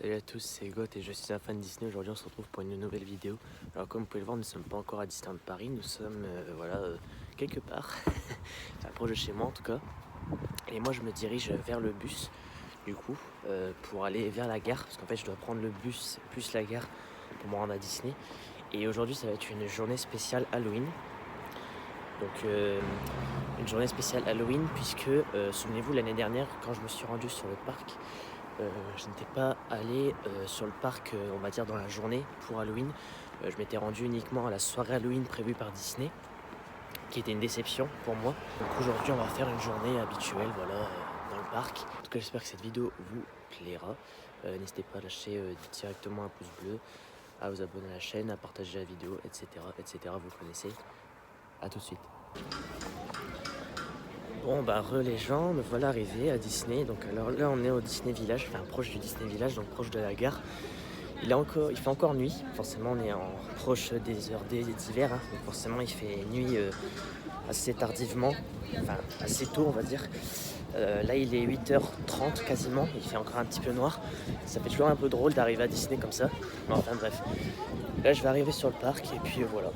Salut à tous, c'est Goth et je suis un fan Disney. Aujourd'hui on se retrouve pour une nouvelle vidéo. Alors comme vous pouvez le voir, nous ne sommes pas encore à Disneyland Paris, nous sommes quelque part, enfin, proche de chez moi en tout cas. Et moi je me dirige vers le bus du coup pour aller vers la gare, parce qu'en fait je dois prendre le bus plus la gare pour me rendre à Disney. Et aujourd'hui ça va être une journée spéciale Halloween. Donc une journée spéciale Halloween puisque souvenez-vous l'année dernière quand je me suis rendu sur le parc, je n'étais pas allé sur le parc, on va dire dans la journée pour Halloween. Je m'étais rendu uniquement à la soirée Halloween prévue par Disney, qui était une déception pour moi. Donc aujourd'hui, on va faire une journée habituelle, dans le parc. En tout cas, j'espère que cette vidéo vous plaira. N'hésitez pas à lâcher directement un pouce bleu, à vous abonner à la chaîne, à partager la vidéo, etc., etc. Vous connaissez. À tout de suite. Bon les gens, me voilà arrivé à Disney. Donc alors là on est au Disney Village, enfin proche du Disney Village, donc proche de la gare. Il fait encore nuit, forcément on est proche des heures d'hiver, hein. Donc forcément il fait nuit assez tardivement, enfin assez tôt on va dire. Là il est 8h30 quasiment, il fait encore un petit peu noir. Ça fait toujours un peu drôle d'arriver à Disney comme ça, mais enfin bref. Là je vais arriver sur le parc et puis voilà.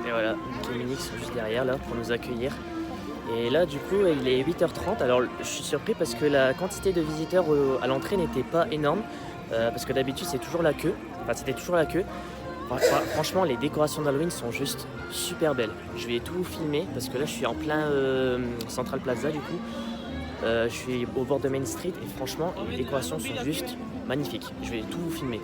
Et voilà, les Minix sont juste derrière là pour nous accueillir. Et là du coup il est 8h30, alors je suis surpris parce que la quantité de visiteurs à l'entrée n'était pas énorme, parce que d'habitude c'est toujours la queue, enfin c'était toujours la queue. Franchement les décorations d'Halloween sont juste super belles. Je vais tout filmer parce que là je suis en plein Central Plaza du coup. Je suis au bord de Main Street et franchement les décorations sont juste magnifiques. Je vais tout vous filmer.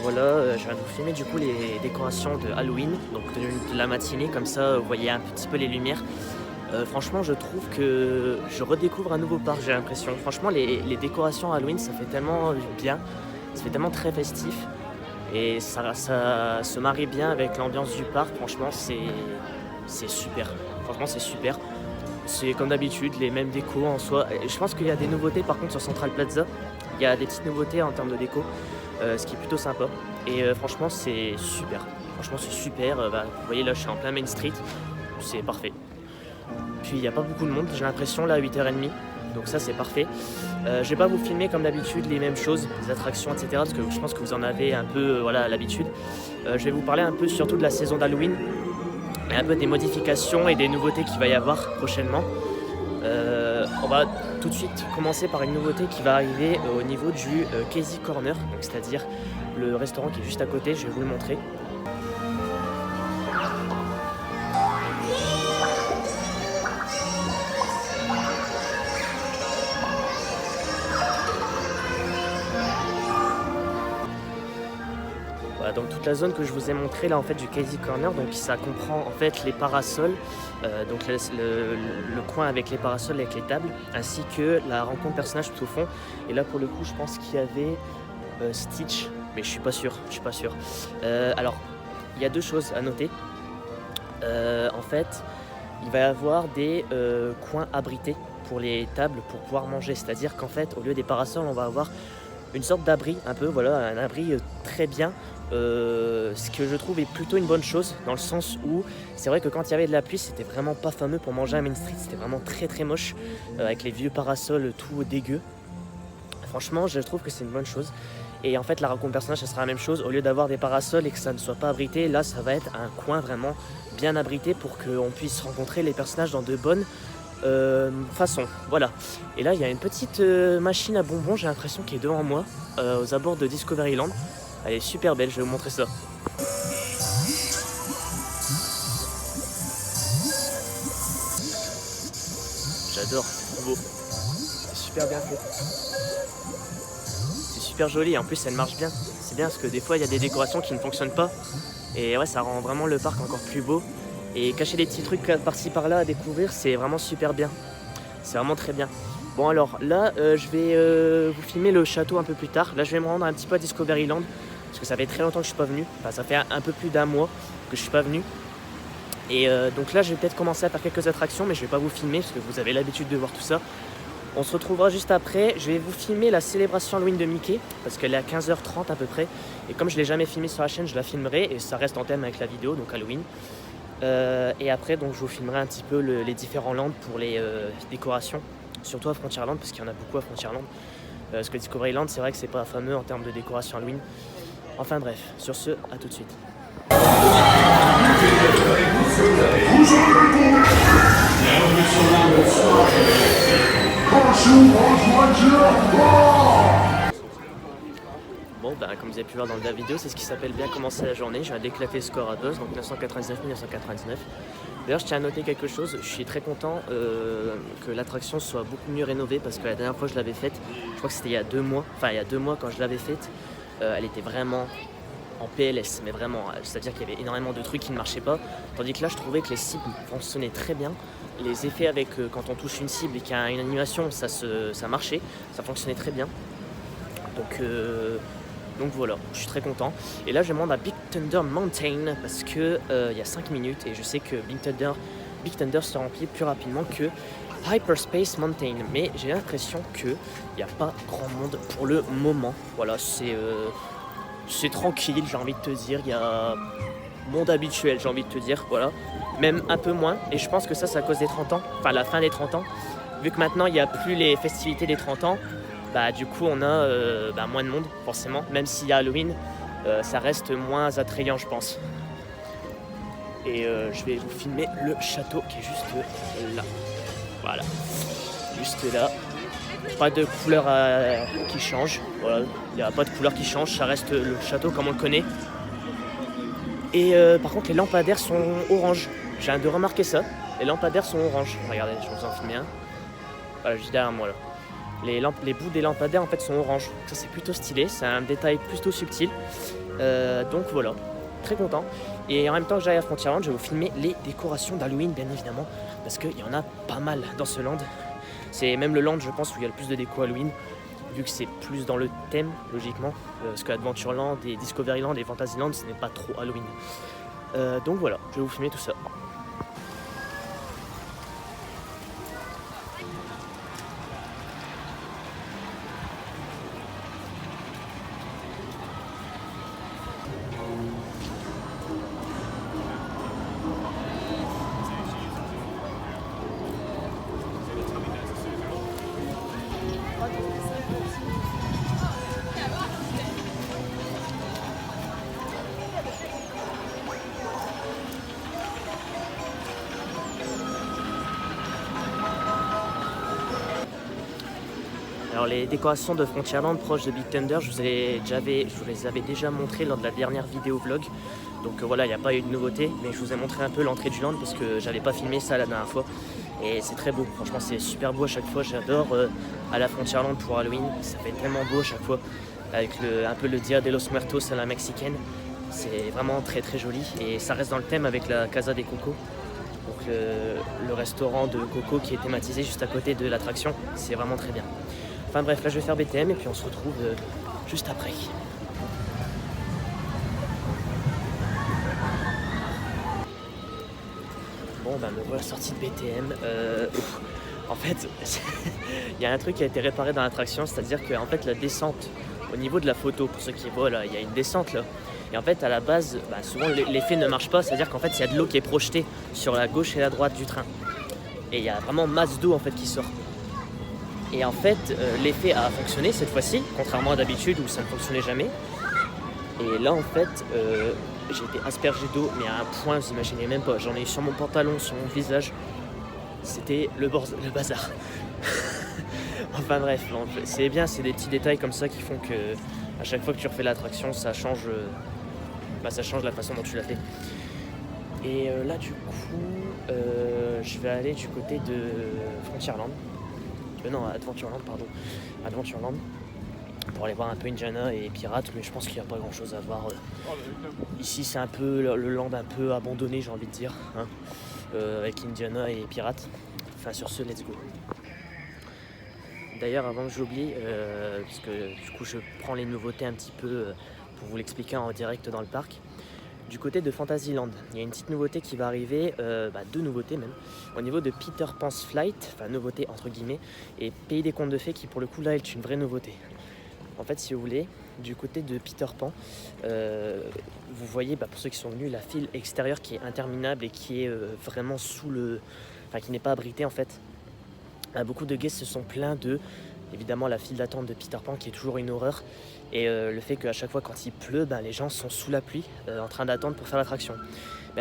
Voilà, je viens de vous filmer du coup les décorations de Halloween, donc de la matinée, comme ça vous voyez un petit peu les lumières. Franchement je trouve que je redécouvre un nouveau parc, j'ai l'impression. Franchement les décorations Halloween ça fait tellement bien, ça fait tellement très festif. Et ça se marie bien avec l'ambiance du parc, franchement c'est super. Franchement c'est super. C'est comme d'habitude, les mêmes décos en soi. Et je pense qu'il y a des nouveautés par contre sur Central Plaza. Il y a des petites nouveautés en termes de déco, ce qui est plutôt sympa. Et franchement c'est super. Franchement c'est super. Vous voyez là je suis en plein Main Street, c'est parfait. Puis il n'y a pas beaucoup de monde, j'ai l'impression là à 8h30. Donc ça c'est parfait. Je vais pas vous filmer comme d'habitude les mêmes choses, les attractions, etc. Parce que je pense que vous en avez un peu l'habitude. Je vais vous parler un peu surtout de la saison d'Halloween. Et un peu des modifications et des nouveautés qu'il va y avoir prochainement. On va tout de suite commencer par une nouveauté qui va arriver au niveau du Casey Corner, c'est-à-dire le restaurant qui est juste à côté, je vais vous le montrer. Voilà, donc toute la zone que je vous ai montrée là en fait du Casey Corner, donc ça comprend en fait les parasols, donc le coin avec les parasols avec les tables, ainsi que la rencontre personnage tout au fond. Et là pour le coup je pense qu'il y avait Stitch, mais je suis pas sûr. Alors il y a deux choses à noter. En fait il va y avoir des coins abrités pour les tables pour pouvoir manger, c'est-à-dire qu'en fait au lieu des parasols on va avoir une sorte d'abri, un peu, voilà, un abri très bien, ce que je trouve est plutôt une bonne chose, dans le sens où c'est vrai que quand il y avait de la pluie, c'était vraiment pas fameux pour manger à Main Street, c'était vraiment très très moche, avec les vieux parasols tout dégueu. Franchement, je trouve que c'est une bonne chose. Et en fait, la rencontre personnage, ça sera la même chose, au lieu d'avoir des parasols et que ça ne soit pas abrité, là ça va être un coin vraiment bien abrité pour qu'on puisse rencontrer les personnages dans de bonnes façon, voilà. Et là il y a une petite machine à bonbons, j'ai l'impression, qui est devant moi, aux abords de Discoveryland. Elle est super belle, je vais vous montrer ça. J'adore, c'est trop beau. C'est super bien fait. C'est super joli, en plus elle marche bien. C'est bien parce que des fois il y a des décorations qui ne fonctionnent pas. Et ouais, ça rend vraiment le parc encore plus beau. Et cacher des petits trucs par-ci par-là à découvrir, c'est vraiment super bien. C'est vraiment très bien. Bon alors là, je vais vous filmer le château un peu plus tard. Là je vais me rendre un petit peu à Discoveryland. Parce que ça fait très longtemps que je suis pas venu. Enfin ça fait un peu plus d'un mois que je suis pas venu. Et donc là je vais peut-être commencer à faire quelques attractions, mais je vais pas vous filmer parce que vous avez l'habitude de voir tout ça. On se retrouvera juste après. Je vais vous filmer la célébration Halloween de Mickey parce qu'elle est à 15h30 à peu près. Et comme je l'ai jamais filmé sur la chaîne, je la filmerai et ça reste en thème avec la vidéo, donc Halloween. Et après donc je vous filmerai un petit peu les différents lands pour les décorations, surtout à Frontierland parce qu'il y en a beaucoup à Frontierland. Parce que Discoveryland c'est vrai que c'est pas fameux en termes de décoration Halloween. Enfin bref, sur ce, à tout de suite. Bon, bah, comme vous avez pu voir dans la vidéo, c'est ce qui s'appelle bien commencer la journée. Je viens d'éclater le score à Buzz, donc 999-1999. D'ailleurs, je tiens à noter quelque chose. Je suis très content que l'attraction soit beaucoup mieux rénovée parce que la dernière fois que je l'avais faite, je crois que c'était il y a 2 mois. Enfin, il y a 2 mois quand je l'avais faite, elle était vraiment en PLS, mais vraiment, c'est-à-dire qu'il y avait énormément de trucs qui ne marchaient pas. Tandis que là, je trouvais que les cibles fonctionnaient très bien. Les effets avec quand on touche une cible et qu'il y a une animation, ça marchait, ça fonctionnait très bien. Donc voilà, je suis très content. Et là je me rends à Big Thunder Mountain parce que il y a 5 minutes et je sais que Big Thunder se remplit plus rapidement que Hyperspace Mountain. Mais j'ai l'impression qu'il n'y a pas grand monde pour le moment. Voilà, c'est tranquille, j'ai envie de te dire. Il y a monde habituel, j'ai envie de te dire, voilà. Même un peu moins. Et je pense que ça, c'est à cause des 30 ans, enfin la fin des 30 ans. Vu que maintenant il n'y a plus les festivités des 30 ans, bah du coup on a moins de monde forcément. Même s'il y a Halloween, ça reste moins attrayant je pense. Et je vais vous filmer le château qui est juste là. Voilà, juste là. Pas de couleur qui change, voilà, il n'y a pas de couleur qui change, ça reste le château comme on le connaît. Et par contre les lampadaires sont orange, je viens de remarquer ça, les lampadaires sont orange. Regardez, je vais vous en filmer un. Voilà, juste derrière moi là. Les bouts des lampadaires en fait sont orange, ça c'est plutôt stylé, c'est un détail plutôt subtil. Donc voilà, très content. Et en même temps que j'arrive à Frontierland, je vais vous filmer les décorations d'Halloween bien évidemment, parce qu'il y en a pas mal dans ce land. C'est même le land je pense où il y a le plus de déco Halloween, vu que c'est plus dans le thème logiquement, parce qu'Adventureland et Discoveryland et Fantasyland ce n'est pas trop Halloween. Donc voilà, je vais vous filmer tout ça. Alors les décorations de Frontierland proches de Big Thunder, je vous les avais déjà montrées lors de la dernière vidéo vlog. Donc voilà, il n'y a pas eu de nouveauté, mais je vous ai montré un peu l'entrée du land parce que j'avais pas filmé ça la dernière fois. Et c'est très beau, franchement c'est super beau à chaque fois, j'adore à la Frontierland pour Halloween, ça fait tellement beau à chaque fois. Avec un peu le Dia de los Muertos à la mexicaine, c'est vraiment très très joli. Et ça reste dans le thème avec la Casa des Cocos. Donc le restaurant de Coco qui est thématisé juste à côté de l'attraction, c'est vraiment très bien. Enfin bref, là je vais faire BTM et puis on se retrouve juste après. Bon bah me voilà sorti de BTM. En fait, il y a un truc qui a été réparé dans l'attraction, c'est-à-dire que en fait la descente au niveau de la photo, pour ceux qui voient là, il y a une descente là. Et en fait à la base, souvent l'effet ne marche pas, c'est-à-dire qu'en fait il y a de l'eau qui est projetée sur la gauche et la droite du train. Et il y a vraiment masse d'eau en fait qui sort. Et en fait, l'effet a fonctionné cette fois-ci, contrairement à d'habitude où ça ne fonctionnait jamais. Et là, en fait, j'ai été aspergé d'eau, mais à un point, vous imaginez même pas. J'en ai eu sur mon pantalon, sur mon visage. C'était le bazar. Enfin bref, c'est bien, c'est des petits détails comme ça qui font que à chaque fois que tu refais l'attraction, ça change la façon dont tu l'as fait. Et là du coup, je vais aller du côté de Frontierland. Non, Adventureland, pardon. Adventureland. Pour aller voir un peu Indiana et Pirates, mais je pense qu'il n'y a pas grand chose à voir. Ici c'est un peu le land un peu abandonné, j'ai envie de dire, hein, avec Indiana et Pirates. Enfin sur ce, let's go. D'ailleurs avant que j'oublie, parce que du coup je prends les nouveautés un petit peu pour vous l'expliquer en direct dans le parc. Du côté de Fantasyland, il y a une petite nouveauté qui va arriver, 2 nouveautés même, au niveau de Peter Pan's Flight, enfin nouveauté entre guillemets, et Pays des Contes de Fées qui pour le coup là est une vraie nouveauté. En fait, si vous voulez, du côté de Peter Pan, vous voyez, pour ceux qui sont venus, la file extérieure qui est interminable et qui est vraiment qui n'est pas abritée en fait. Beaucoup de guests se sont plaints de, évidemment, la file d'attente de Peter Pan qui est toujours une horreur. Et le fait qu'à chaque fois quand il pleut, les gens sont sous la pluie en train d'attendre pour faire l'attraction.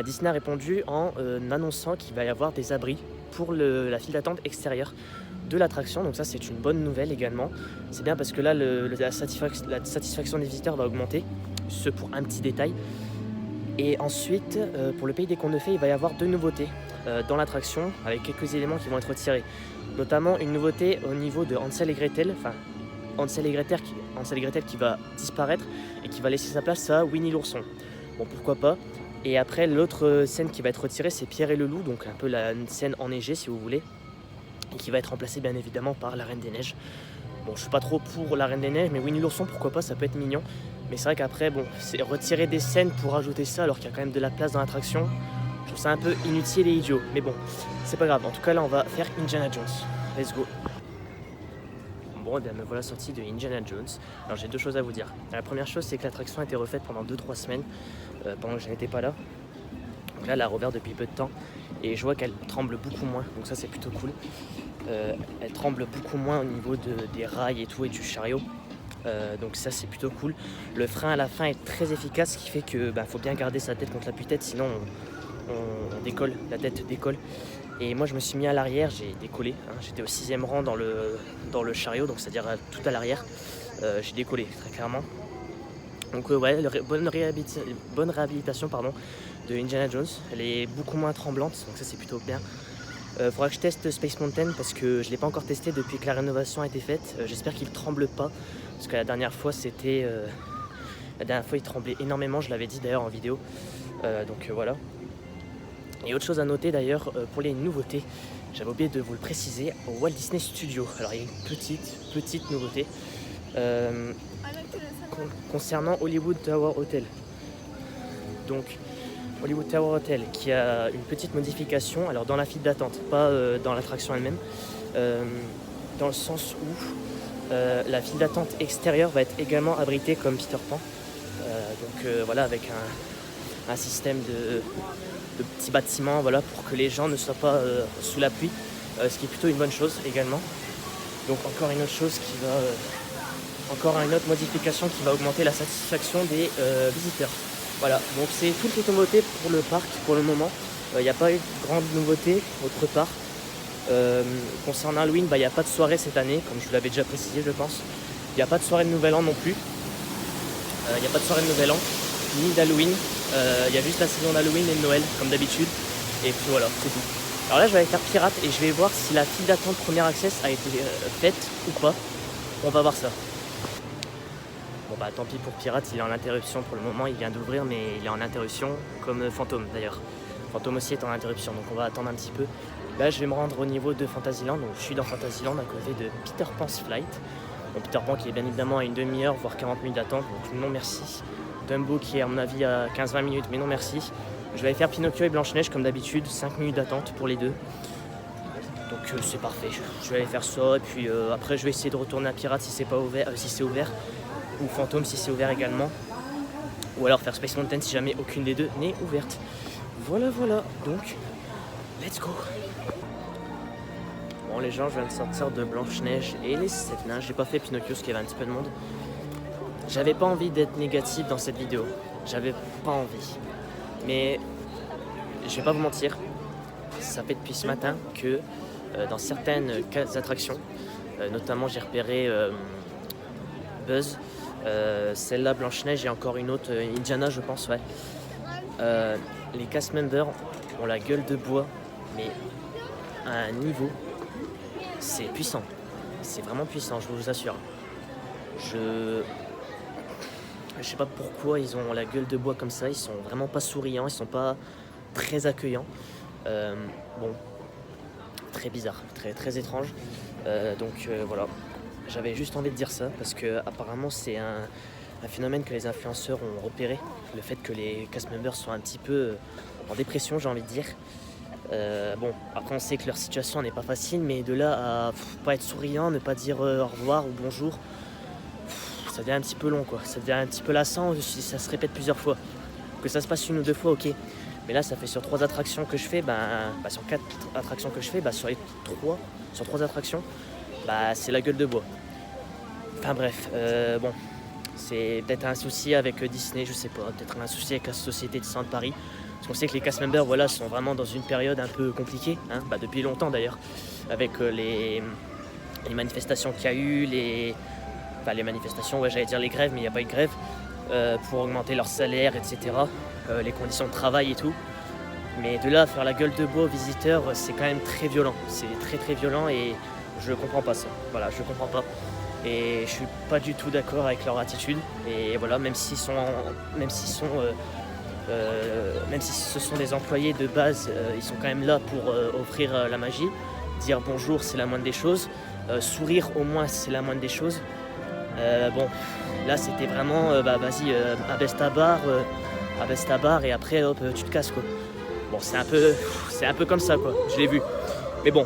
Disney a répondu en annonçant qu'il va y avoir des abris pour la file d'attente extérieure de l'attraction. Donc ça c'est une bonne nouvelle également. C'est bien parce que là la satisfaction des visiteurs va augmenter. Ce pour un petit détail. Et ensuite pour le Pays des Contes de Fées, il va y avoir 2 nouveautés dans l'attraction avec quelques éléments qui vont être retirés. Notamment une nouveauté au niveau de Hansel et Gretel. Hansel et Gretel qui va disparaître et qui va laisser sa place à Winnie l'ourson. Bon, pourquoi pas. Et après, l'autre scène qui va être retirée, c'est Pierre et le loup, donc un peu la scène enneigée si vous voulez, et qui va être remplacée bien évidemment par la Reine des Neiges. Bon, je suis pas trop pour la Reine des Neiges, mais Winnie l'ourson, pourquoi pas, ça peut être mignon. Mais c'est vrai qu'après, c'est retirer des scènes pour rajouter ça alors qu'il y a quand même de la place dans l'attraction. Je trouve ça un peu inutile et idiot, mais bon, c'est pas grave. En tout cas, là, on va faire Indiana Jones. Let's go. Bon, me voilà sorti de Indiana Jones. Alors j'ai 2 choses à vous dire. La première chose, c'est que l'attraction a été refaite pendant 2-3 semaines, pendant que je n'étais pas là. Donc là, elle a rouvert depuis peu de temps et je vois qu'elle tremble beaucoup moins, donc ça c'est plutôt cool. Elle tremble beaucoup moins au niveau des rails et tout et du chariot. Donc ça c'est plutôt cool. Le frein à la fin est très efficace, ce qui fait que faut bien garder sa tête contre l'appui-tête, sinon on décolle, la tête décolle. Et moi je me suis mis à l'arrière, j'ai décollé, j'étais au 6e rang dans le chariot, donc c'est-à-dire tout à l'arrière. J'ai décollé très clairement. Donc bonne réhabilitation de Indiana Jones. Elle est beaucoup moins tremblante, donc ça c'est plutôt bien. Faudra que je teste Space Mountain parce que je ne l'ai pas encore testé depuis que la rénovation a été faite. J'espère qu'il ne tremble pas, parce que la dernière fois il tremblait énormément, je l'avais dit d'ailleurs en vidéo. Donc voilà. Et autre chose à noter d'ailleurs pour les nouveautés, j'avais oublié de vous le préciser, au Walt Disney Studios. Alors il y a une petite nouveauté concernant Hollywood Tower Hotel. Donc Hollywood Tower Hotel qui a une petite modification, alors dans la file d'attente, pas dans l'attraction elle-même, dans le sens où la file d'attente extérieure va être également abritée comme Peter Pan. Voilà, avec un système de petits bâtiments, voilà, pour que les gens ne soient pas sous la pluie, ce qui est plutôt une bonne chose également. Donc encore une autre modification qui va augmenter la satisfaction des visiteurs. Voilà, donc c'est toutes les nouveautés pour le parc pour le moment. Il n'y a pas eu de grande nouveauté autre part. Concernant Halloween, il n'y a pas de soirée cette année, comme je vous l'avais déjà précisé je pense. Il n'y a pas de soirée de Nouvel An non plus. Il n'y a pas de soirée de Nouvel An, ni d'Halloween. Il y a juste la saison d'Halloween et de Noël, comme d'habitude. Et puis voilà, c'est tout. Alors là, je vais aller faire Pirate et je vais voir si la file d'attente Premier Access a été faite ou pas. On va voir ça. Bon tant pis pour Pirate, il est en interruption pour le moment. Il vient d'ouvrir, mais il est en interruption, comme Fantôme d'ailleurs. Fantôme aussi est en interruption, donc on va attendre un petit peu. Là, je vais me rendre au niveau de Fantasyland. Donc je suis dans Fantasyland à côté de Peter Pan's Flight. Donc Peter Pan qui est bien évidemment à une demi-heure, voire 40 minutes d'attente. Donc non merci. Dumbo qui est à mon avis à 15-20 minutes, mais non merci. Je vais aller faire Pinocchio et Blanche-Neige comme d'habitude, 5 minutes d'attente pour les deux. Donc c'est parfait, je vais aller faire ça et puis après je vais essayer de retourner à Pirate si c'est pas ouvert, si c'est ouvert, ou Fantôme si c'est ouvert également, ou alors faire Space Mountain si jamais aucune des deux n'est ouverte. Voilà, donc let's go. Bon les gens, je viens de sortir de Blanche-Neige et les 7 nains, j'ai pas fait Pinocchio parce qu'il y avait un petit peu de monde. J'avais pas envie d'être négatif dans cette vidéo, j'avais pas envie, mais je vais pas vous mentir, ça fait depuis ce matin que dans certaines attractions, notamment j'ai repéré Buzz, Celle-là, Blanche-Neige, et encore une autre, Indiana, je pense, ouais. Les cast members ont la gueule de bois, mais à un niveau, c'est puissant. C'est vraiment puissant, je vous assure. Je sais pas pourquoi ils ont la gueule de bois comme ça, ils sont vraiment pas souriants, ils sont pas très accueillants. Bon, très bizarre, très étrange. Voilà, j'avais juste envie de dire ça parce que apparemment c'est un phénomène que les influenceurs ont repéré, le fait que les cast members sont un petit peu en dépression, j'ai envie de dire. Bon, après on sait que leur situation n'est pas facile, mais de là à pas être souriant, ne pas dire au revoir ou bonjour, ça devient un petit peu long, quoi. Ça devient un petit peu lassant si ça se répète plusieurs fois. Que ça se passe 1 ou 2 fois, ok. Mais là, ça fait sur 3 attractions que je fais, sur 4 attractions que je fais, sur 3 attractions, c'est la gueule de bois. Enfin bref, bon, c'est peut-être un souci avec Disney, je sais pas, peut-être un souci avec la Société Disneyland Paris. Parce qu'on sait que les cast members, voilà, sont vraiment dans une période un peu compliquée, hein, depuis longtemps d'ailleurs, avec les manifestations qu'il y a eu, les manifestations, ouais, j'allais dire les grèves, mais il n'y a pas eu de grève, pour augmenter leur salaire, etc., les conditions de travail et tout. Mais de là à faire la gueule de bois aux visiteurs, c'est quand même très violent. C'est très violent et je comprends pas ça. Voilà, je comprends pas. Et je suis pas du tout d'accord avec leur attitude. Et voilà, même si ce sont des employés de base, ils sont quand même là pour offrir la magie. Dire bonjour, c'est la moindre des choses. Sourire au moins, c'est la moindre des choses. Bon, là c'était vraiment vas-y, abaisse ta barre et après hop, tu te casses, quoi. Bon, c'est un peu comme ça, quoi, je l'ai vu. Mais bon,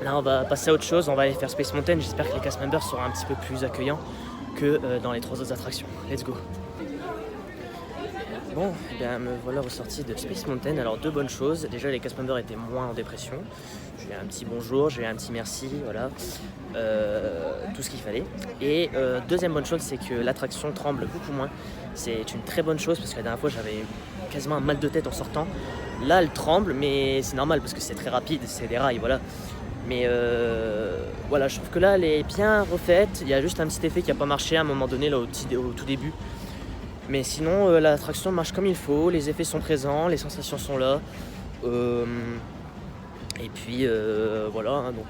là on va passer à autre chose, on va aller faire Space Mountain. J'espère que les cast members seront un petit peu plus accueillants que dans les 3 autres attractions. Let's go. Bon, me voilà ressorti de Space Mountain. Alors 2 bonnes choses, déjà les cast members étaient moins en dépression. J'ai eu un petit bonjour, j'ai eu un petit merci, voilà, tout ce qu'il fallait. Et deuxième bonne chose, c'est que l'attraction tremble beaucoup moins. C'est une très bonne chose parce que la dernière fois j'avais quasiment un mal de tête en sortant. Là elle tremble, mais c'est normal parce que c'est très rapide, c'est des rails, voilà. Mais voilà, je trouve que là elle est bien refaite. Il y a juste un petit effet qui n'a pas marché à un moment donné, là au tout début. Mais sinon, l'attraction marche comme il faut, les effets sont présents, les sensations sont là. Et puis voilà, hein, donc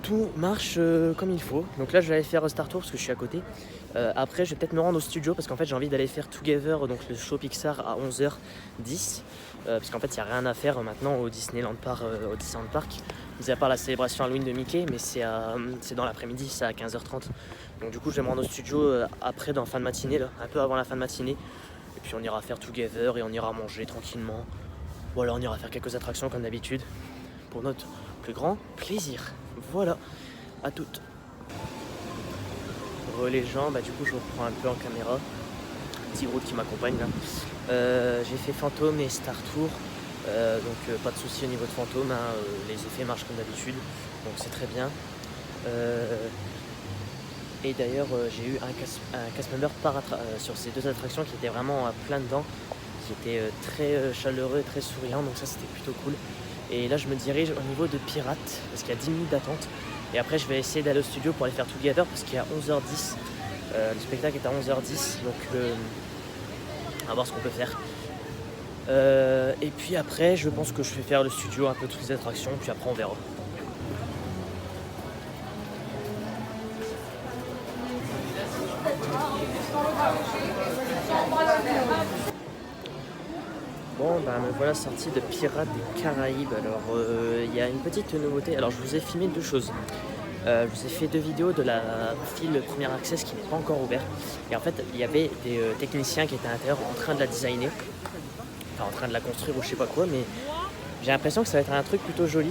tout marche comme il faut. Donc là, je vais aller faire Star Tour parce que je suis à côté. Après, je vais peut-être me rendre au studio parce qu'en fait, j'ai envie d'aller faire Together, donc le show Pixar à 11h10. Parce qu'en fait, il n'y a rien à faire maintenant au Disneyland Park. Mis à part la célébration Halloween de Mickey, mais c'est dans l'après-midi, c'est à 15h30. Donc du coup, je vais me rendre au studio après, dans la fin de matinée, là, un peu avant la fin de matinée. Et puis on ira faire Together et on ira manger tranquillement. Voilà, on ira faire quelques attractions comme d'habitude, pour notre plus grand plaisir. Voilà, à toutes. Les gens, du coup je reprends un peu en caméra. Petit groupe qui m'accompagne là. J'ai fait Fantôme et Star Tour. Donc pas de souci au niveau de Fantôme, hein, les effets marchent comme d'habitude, donc c'est très bien. Et d'ailleurs j'ai eu un cast member sur ces 2 attractions qui était vraiment à plein dedans, qui était très chaleureux et très souriant, donc ça c'était plutôt cool. Et là je me dirige au niveau de Pirates parce qu'il y a 10 minutes d'attente. Et après je vais essayer d'aller au studio pour aller faire Together parce qu'il est à 11h10. Le spectacle est à 11h10, donc on va voir ce qu'on peut faire. Et puis après, je pense que je vais faire le studio, un peu toutes les attractions, puis après on verra. Bon, me voilà sorti de Pirates des Caraïbes. Alors, il y a une petite nouveauté. Alors, je vous ai filmé 2 choses. Je vous ai fait 2 vidéos de la file Premier Access qui n'est pas encore ouverte. Et en fait, il y avait des techniciens qui étaient à l'intérieur en train de la designer. Enfin, en train de la construire ou je sais pas quoi. Mais j'ai l'impression que ça va être un truc plutôt joli.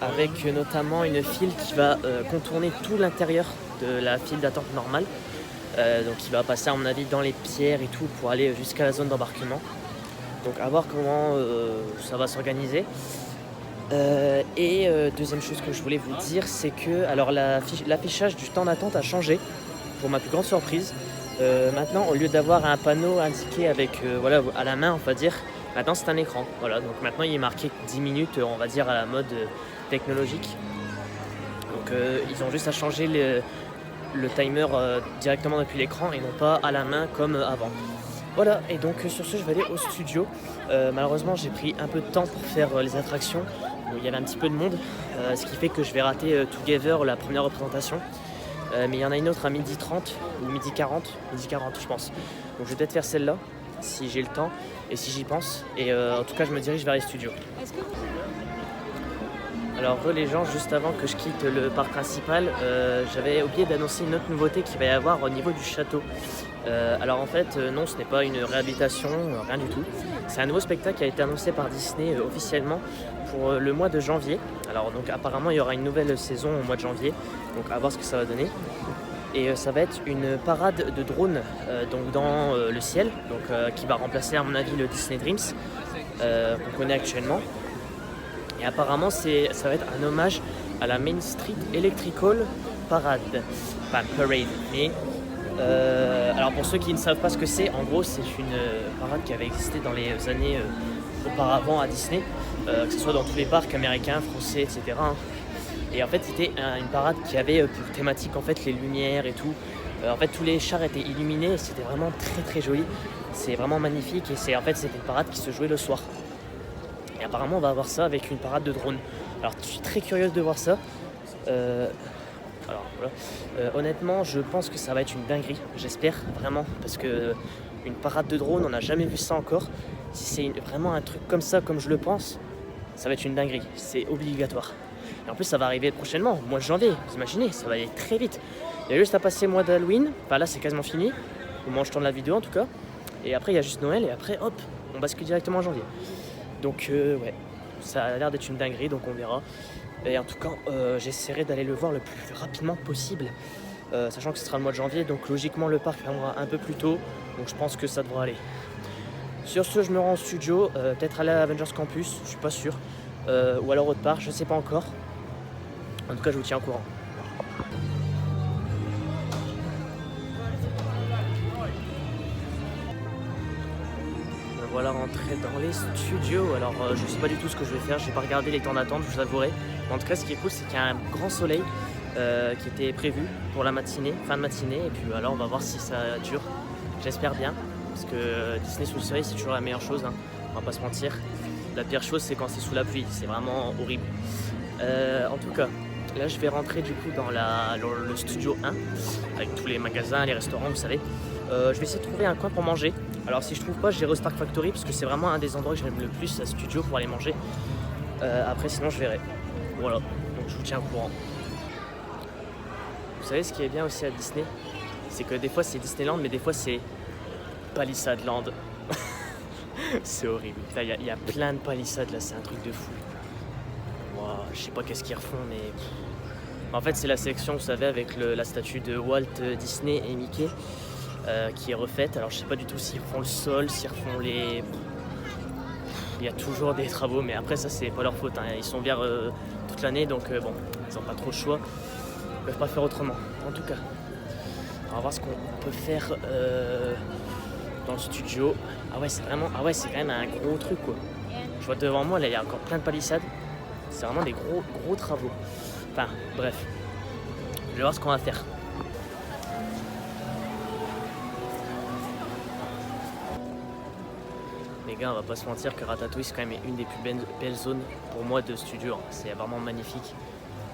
Avec notamment une file qui va contourner tout l'intérieur de la file d'attente normale. Donc il va passer à mon avis dans les pierres et tout pour aller jusqu'à la zone d'embarquement. Donc à voir comment ça va s'organiser. Deuxième chose que je voulais vous dire, c'est que alors l'affichage du temps d'attente a changé, pour ma plus grande surprise. Maintenant, au lieu d'avoir un panneau indiqué avec voilà, à la main, on va dire, maintenant c'est un écran. Voilà, donc maintenant il est marqué 10 minutes, on va dire à la mode technologique. Donc ils ont juste à changer le timer directement depuis l'écran et non pas à la main comme avant. Voilà, et donc sur ce je vais aller au studio. Malheureusement j'ai pris un peu de temps pour faire les attractions, il y avait un petit peu de monde, ce qui fait que je vais rater Together, la première représentation. Mais il y en a une autre à 12h30 ou 12h40, 12h40 je pense. Donc je vais peut-être faire celle-là si j'ai le temps et si j'y pense. Et en tout cas je me dirige vers les studios. Alors les gens, juste avant que je quitte le parc principal, j'avais oublié d'annoncer une autre nouveauté qu'il va y avoir au niveau du château. Alors en fait non, ce n'est pas une réhabilitation, rien du tout. C'est un nouveau spectacle qui a été annoncé par Disney officiellement pour le mois de janvier. Alors donc apparemment il y aura une nouvelle saison au mois de janvier, donc à voir ce que ça va donner. Et ça va être une parade de drones donc dans le ciel, donc, qui va remplacer à mon avis le Disney Dreams qu'on connaît actuellement. Et apparemment ça va être un hommage à la Main Street Electrical Parade, enfin Parade. Mais alors pour ceux qui ne savent pas ce que c'est, en gros c'est une parade qui avait existé dans les années auparavant à Disney, que ce soit dans tous les parcs américains, français, etc. Et en fait c'était une parade qui avait pour thématique en fait les lumières et tout. En fait tous les chars étaient illuminés et c'était vraiment très très joli. C'est vraiment magnifique et c'était une parade qui se jouait le soir. Et apparemment on va avoir ça avec une parade de drones. Alors je suis très curieuse de voir ça. Alors voilà. Honnêtement je pense que ça va être une dinguerie, j'espère vraiment, parce que une parade de drone on n'a jamais vu ça encore. Si c'est vraiment un truc comme ça comme je le pense, ça va être une dinguerie, c'est obligatoire. Et en plus ça va arriver prochainement, au mois de janvier, vous imaginez, ça va aller très vite. Il y a juste à passer le mois d'Halloween, enfin là c'est quasiment fini, au moment où je tourne la vidéo en tout cas. Et après il y a juste Noël et après hop, on bascule directement en janvier. Donc ouais, ça a l'air d'être une dinguerie, donc on verra. Et en tout cas, j'essaierai d'aller le voir le plus rapidement possible, sachant que ce sera le mois de janvier, donc logiquement le parc fermera un peu plus tôt, donc je pense que ça devra aller. Sur ce, je me rends au studio, peut-être aller à Avengers Campus, je suis pas sûr, ou alors autre part, je sais pas encore. En tout cas, je vous tiens au courant. Voilà, rentré dans les studios. Alors je sais pas du tout ce que je vais faire, j'ai pas regardé les temps d'attente, je vous avouerai. Mais en tout cas ce qui est cool c'est qu'il y a un grand soleil qui était prévu pour la matinée, fin de matinée, et puis alors on va voir si ça dure. J'espère bien, parce que Disney sous le soleil c'est toujours la meilleure chose, hein. On va pas se mentir. La pire chose c'est quand c'est sous la pluie, c'est vraiment horrible. En tout cas, là je vais rentrer du coup dans le studio 1, avec tous les magasins, les restaurants, vous savez. Je vais essayer de trouver un coin pour manger. Alors si je trouve pas, j'irai au Stark Factory parce que c'est vraiment un des endroits que j'aime le plus à studio pour aller manger. Après sinon je verrai. Voilà, donc je vous tiens au courant. Vous savez ce qui est bien aussi à Disney, c'est que des fois c'est Disneyland mais des fois c'est Palisade Land. C'est horrible. Là il y a plein de palissades là, c'est un truc de fou. Wow, je sais pas qu'est-ce qu'ils refont mais... En fait c'est la sélection, vous savez, avec la statue de Walt Disney et Mickey. Qui est refaite. Alors je sais pas du tout s'ils refont le sol, s'ils refont les... Il y a toujours des travaux, mais après ça c'est pas leur faute, hein. Ils sont bien toute l'année, donc bon, ils ont pas trop le choix. Ils peuvent pas faire autrement. En tout cas, on va voir ce qu'on peut faire dans le studio. Ah ouais, c'est quand même un gros truc quoi. Je vois devant moi là, il y a encore plein de palissades. C'est vraiment des gros travaux. Enfin bref, je vais voir ce qu'on va faire. Les gars, on va pas se mentir que Ratatouille c'est quand même une des plus belles zones pour moi de studio. C'est vraiment magnifique.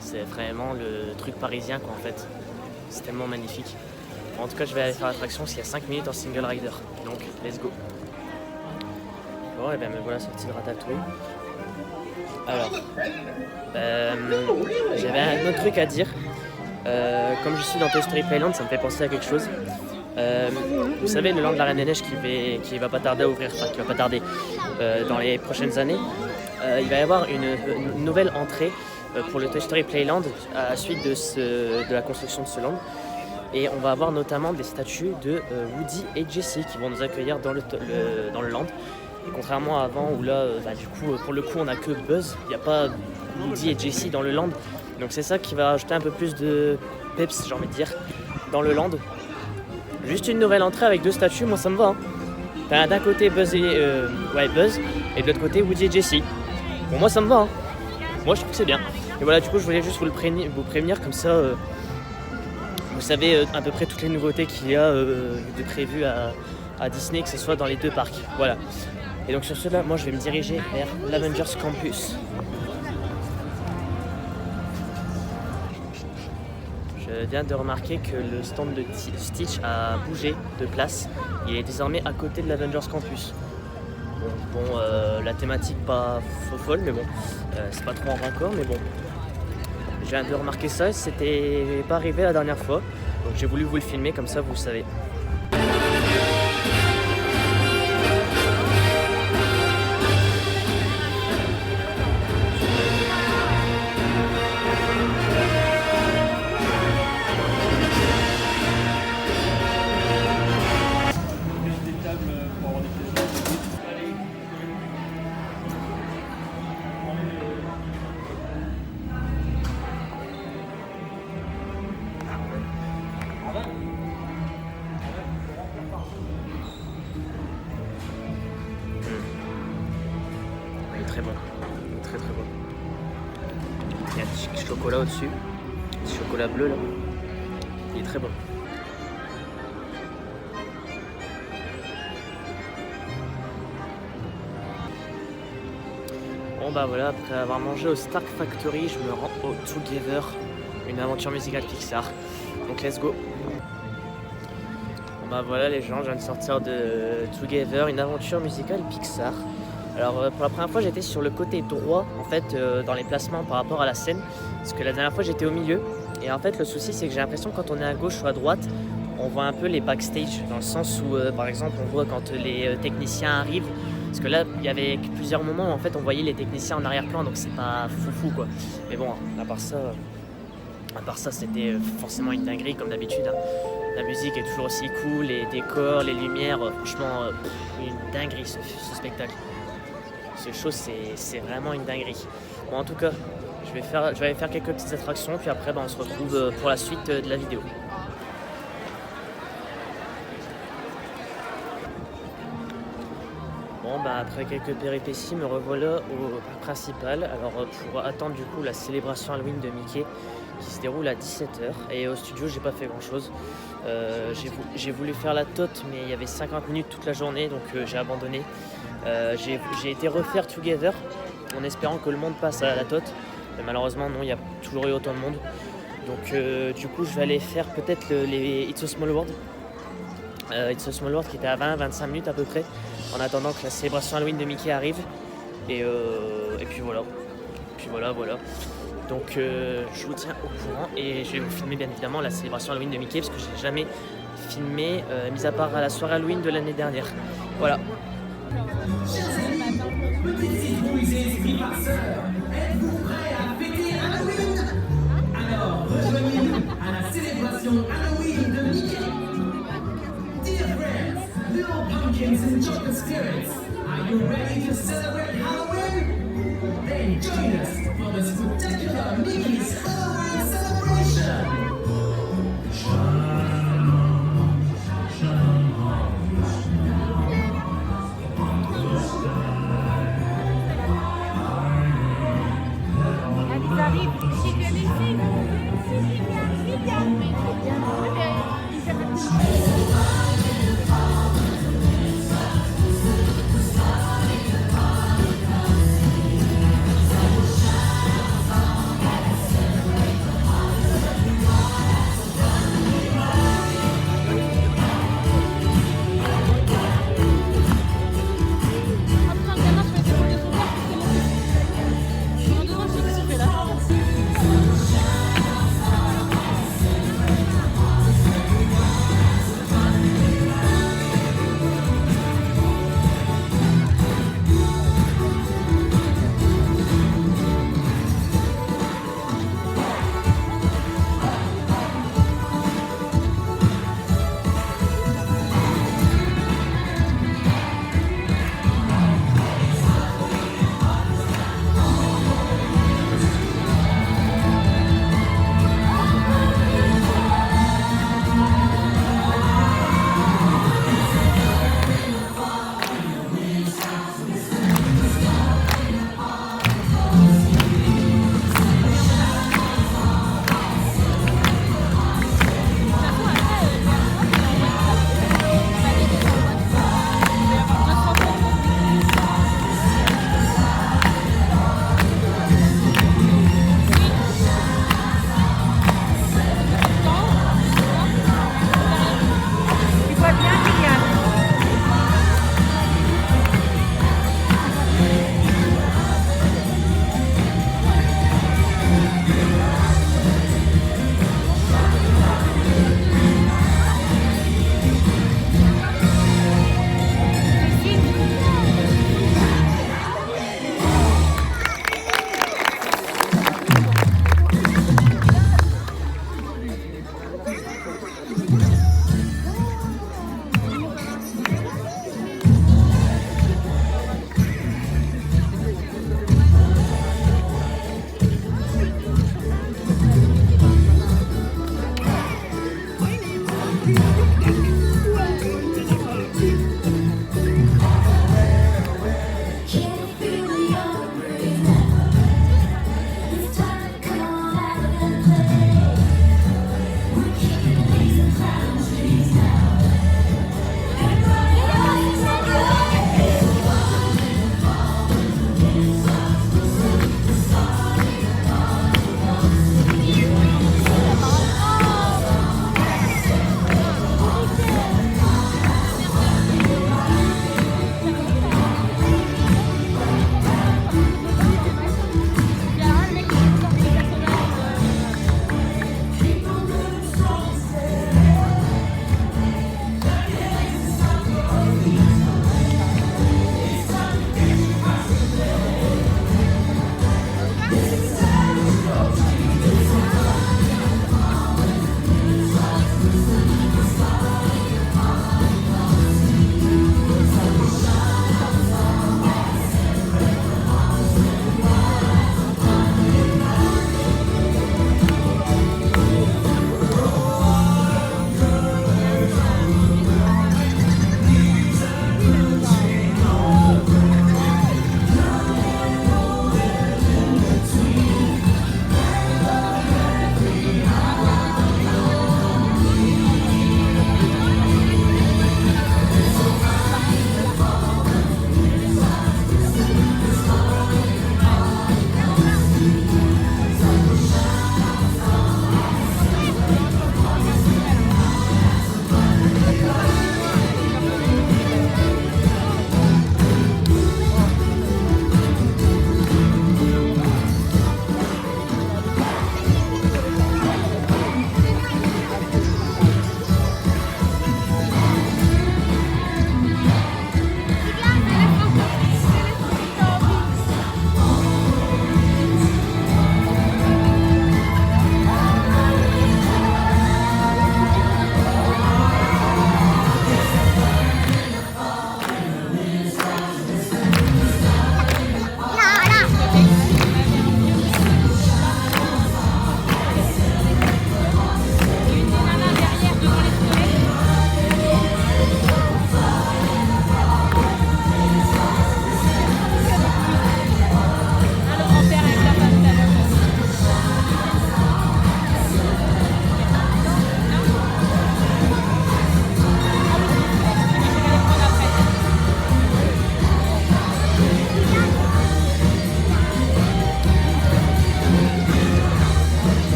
C'est vraiment le truc parisien quoi en fait. C'est tellement magnifique. En tout cas, je vais aller faire l'attraction s'il y a 5 minutes en single rider. Donc, let's go. Bon, et bien me voilà sorti de Ratatouille. Alors, j'avais un autre truc à dire. Comme je suis dans Toy Story Playland, ça me fait penser à quelque chose. Vous savez, le Land de la Reine des Neiges qui va pas tarder à ouvrir, enfin qui va pas tarder dans les prochaines années, il va y avoir une nouvelle entrée pour le Toy Story Playland à la suite de la construction de ce land. Et on va avoir notamment des statues de Woody et Jessie qui vont nous accueillir dans le land. Et contrairement à avant où là, du coup, pour le coup, on n'a que Buzz, il n'y a pas Woody et Jessie dans le land. Donc c'est ça qui va ajouter un peu plus de peps, j'ai envie de dire, dans le land. Juste une nouvelle entrée avec 2 statues, moi ça me va. Hein. T'as d'un côté Buzz et de l'autre côté Woody et Jessie. Bon, moi ça me va. Hein. Moi je trouve que c'est bien. Et voilà, du coup je voulais juste vous prévenir comme ça. Vous savez à peu près toutes les nouveautés qu'il y a de prévues à Disney, que ce soit dans les 2 parcs. Voilà. Et donc sur cela, moi je vais me diriger vers l'Avengers Campus. Je viens de remarquer que le stand de Stitch a bougé de place. Il est désormais à côté de l'Avengers Campus. Bon, la thématique pas folle, mais bon, c'est pas trop en raccord, mais bon. Je viens de remarquer ça, c'était pas arrivé la dernière fois. Donc j'ai voulu vous le filmer, comme ça vous le savez. Il est très bon, très très bon. Il y a un petit chocolat au-dessus, un petit chocolat bleu là. Il est très bon. Bon bah voilà, après avoir mangé au Stark Factory, je me rends au Together, une aventure musicale Pixar. Donc let's go. Bon bah voilà les gens, je viens de sortir de Together, une aventure musicale Pixar. Alors pour la première fois j'étais sur le côté droit en fait dans les placements par rapport à la scène, parce que la dernière fois j'étais au milieu, et en fait le souci c'est que j'ai l'impression que quand on est à gauche ou à droite, on voit un peu les backstage, dans le sens où par exemple on voit quand les techniciens arrivent, parce que là il y avait plusieurs moments où en fait on voyait les techniciens en arrière-plan, donc c'est pas foufou quoi. Mais bon, à part ça c'était forcément une dinguerie comme d'habitude. Hein. La musique est toujours aussi cool, les décors, les lumières, franchement une dinguerie ce spectacle. Ce show c'est vraiment une dinguerie. Bon en tout cas, je vais aller faire quelques petites attractions, puis après on se retrouve pour la suite de la vidéo. Bon bah après quelques péripéties, me revoilà au parc principal. Alors pour attendre du coup la célébration Halloween de Mickey qui se déroule à 17h, et au studio j'ai pas fait grand chose. J'ai voulu faire la tote, mais il y avait 50 minutes toute la journée, donc j'ai abandonné. J'ai été refaire Together en espérant que le monde passe à la tote, mais malheureusement non, il y a toujours eu autant de monde. Donc du coup je vais aller faire peut-être les It's a Small World. It's a Small World qui était à 20-25 minutes à peu près, en attendant que la célébration Halloween de Mickey arrive. Et puis voilà. Donc je vous tiens au courant, et je vais vous filmer bien évidemment la célébration Halloween de Mickey, parce que je n'ai jamais filmé, mis à part à la soirée Halloween de l'année dernière. Voilà. Êtes-vous prêts à fêter Halloween? Alors rejoignez-nous à la célébration Halloween de Mickey. Dear friends, little pumpkins and chocolate spirits, are you ready to celebrate Halloween? Then join us for the spectacular Mickey's Halloween celebration.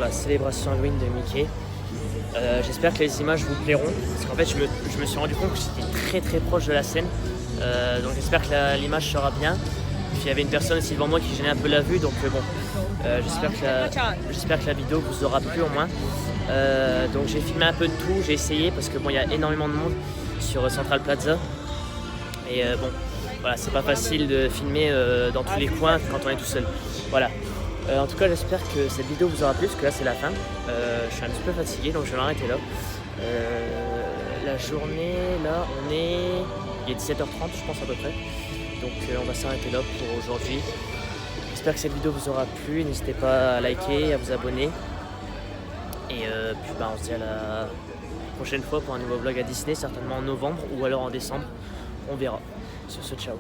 la célébration Halloween de Mickey. J'espère que les images vous plairont, parce qu'en fait je me suis rendu compte que j'étais très proche de la scène, donc j'espère que l'image sera bien. Puis il y avait une personne aussi devant moi qui gênait un peu la vue, donc bon, j'espère que la vidéo vous aura plu au moins. Donc j'ai filmé un peu de tout, j'ai essayé, parce que bon, il y a énormément de monde sur Central Plaza, et bon, voilà, c'est pas facile de filmer dans tous les coins quand on est tout seul. Voilà. En tout cas, j'espère que cette vidéo vous aura plu, parce que là c'est la fin. Je suis un petit peu fatigué, donc je vais m'arrêter là. La journée, là, il est 17h30, je pense à peu près. Donc on va s'arrêter là pour aujourd'hui. J'espère que cette vidéo vous aura plu. N'hésitez pas à liker, à vous abonner. Et puis on se dit à la prochaine fois pour un nouveau vlog à Disney, certainement en novembre ou alors en décembre. On verra. Sur ce, ciao.